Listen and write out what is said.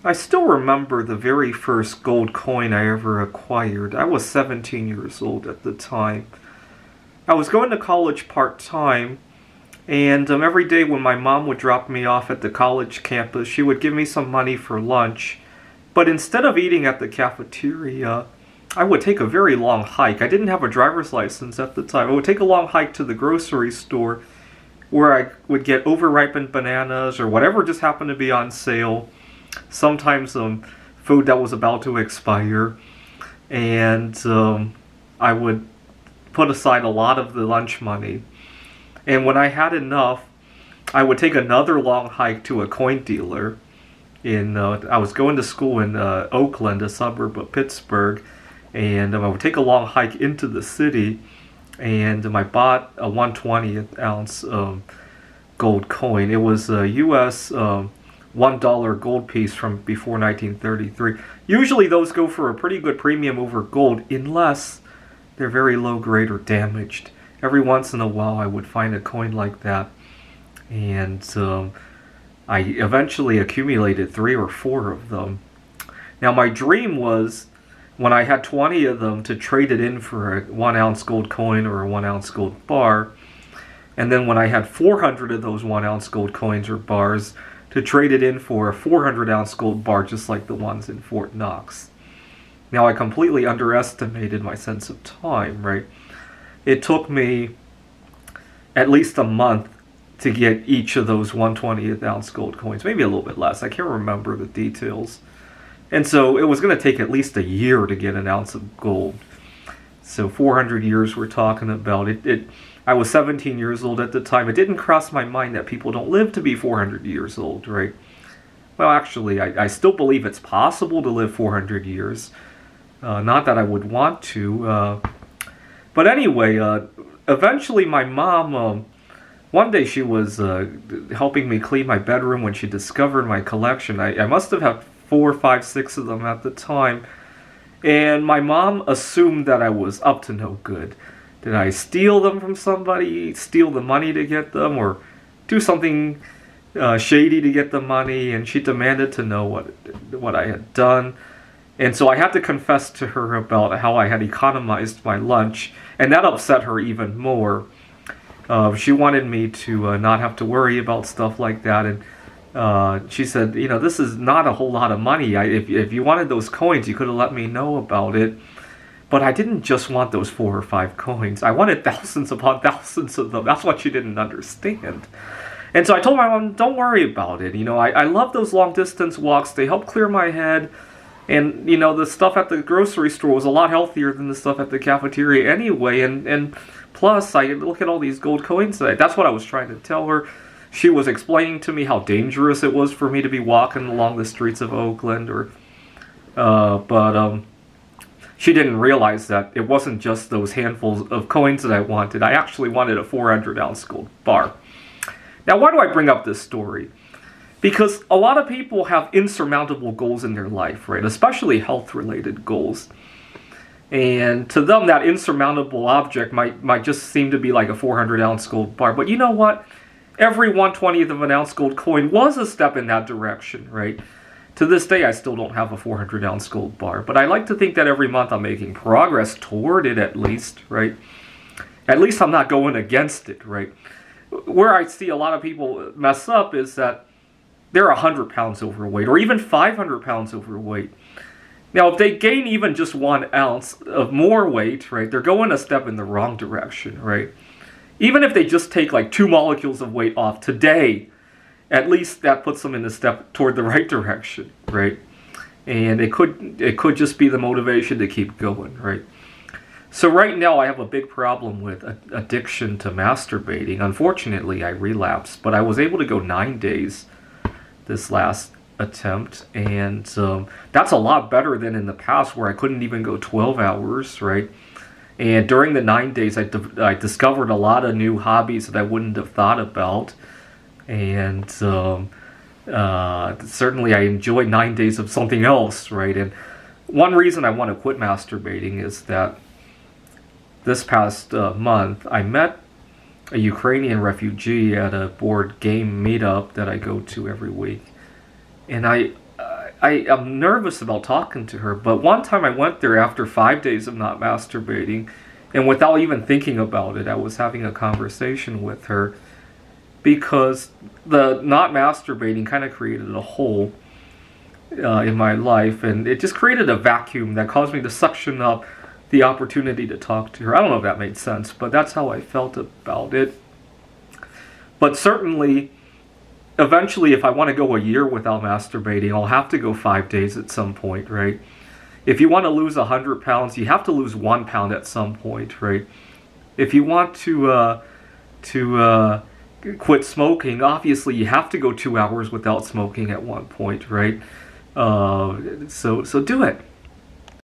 I still remember the very first gold coin I ever acquired. I was 17 years old at the time. I was going to college part-time, and every day when my mom would drop me off at the college campus, she would give me some money for lunch. But instead of eating at the cafeteria, I would take a very long hike. I didn't have a driver's license at the time. I would take a long hike to the grocery store where I would get overripened bananas or whatever just happened to be on sale. Sometimes food that was about to expire. And I would put aside a lot of the lunch money. And when I had enough, I would take another long hike to a coin dealer. I was going to school in Oakland, a suburb of Pittsburgh, and I would take a long hike into the city, and I bought a 1/20th ounce gold coin. It was a U.S. $1 gold piece from before 1933. Usually those go for a pretty good premium over gold, unless they're very low grade or damaged. Every once in a while I would find a coin like that, and I eventually accumulated 3 or 4 of them. Now my dream was, when I had 20 of them, to trade it in for a 1 ounce gold coin or a 1 ounce gold bar. And then when I had 400 of those 1 ounce gold coins or bars, to trade it in for a 400 ounce gold bar just like the ones in Fort Knox. Now I completely underestimated my sense of time, right? It took me at least a month to get each of those 1/20th ounce gold coins, maybe a little bit less. I can't remember the details. And so it was going to take at least a year to get an ounce of gold. So 400 years we're talking about. I was 17 years old at the time. It didn't cross my mind that people don't live to be 400 years old, right? Well, actually, I still believe it's possible to live 400 years. Not that I would want to. But anyway, eventually my mom, one day she was helping me clean my bedroom when she discovered my collection. I must have had 4, 5, 6 of them at the time. And my mom assumed that I was up to no good. Did I steal them from somebody, steal the money to get them, or do something shady to get the money? And she demanded to know what I had done. And so I had to confess to her about how I had economized my lunch, and that upset her even more. She wanted me to not have to worry about stuff like that, and she said, you know, this is not a whole lot of money. If you wanted those coins, you could have let me know about it. But I didn't just want those 4 or 5 coins. I wanted thousands upon thousands of them. That's what she didn't understand. And so I told my mom, don't worry about it. You know, I love those long distance walks. They help clear my head. And, you know, the stuff at the grocery store was a lot healthier than the stuff at the cafeteria anyway. And plus, I look at all these gold coins. That's what I was trying to tell her. She was explaining to me how dangerous it was for me to be walking along the streets of Oakland. But she didn't realize that it wasn't just those handfuls of coins that I wanted. I actually wanted a 400 ounce gold bar. Now, why do I bring up this story? Because a lot of people have insurmountable goals in their life, right? Especially health-related goals. And to them, that insurmountable object might just seem to be like a 400 ounce gold bar. But you know what? Every 1/20th of an ounce gold coin was a step in that direction, right? To this day, I still don't have a 400 ounce gold bar. But I like to think that every month I'm making progress toward it at least, right? At least I'm not going against it, right? Where I see a lot of people mess up is that they're 100 pounds overweight, or even 500 pounds overweight. Now, if they gain even just 1 ounce of more weight, right, they're going a step in the wrong direction, right? Even if they just take like 2 molecules of weight off today, at least that puts them in a step toward the right direction, right? And it could just be the motivation to keep going, right? So right now I have a big problem with addiction to masturbating. Unfortunately, I relapsed, but I was able to go 9 days this last attempt, and that's a lot better than in the past where I couldn't even go 12 hours, right? And during the 9 days, I discovered a lot of new hobbies that I wouldn't have thought about, and certainly I enjoyed 9 days of something else, right? And one reason I want to quit masturbating is that this past month, I met a Ukrainian refugee at a board game meetup that I go to every week. And I'm nervous about talking to her. But one time I went there after 5 days of not masturbating, and without even thinking about it, I was having a conversation with her, because the not masturbating kind of created a hole in my life, and it just created a vacuum that caused me to suction up the opportunity to talk to her. I don't know if that made sense, but that's how I felt about it. But certainly, eventually, if I want to go a year without masturbating, I'll have to go 5 days at some point, right? If you want to lose 100 pounds, you have to lose 1 pound at some point, right? If you want to quit smoking, obviously you have to go 2 hours without smoking at one point, right? So do it.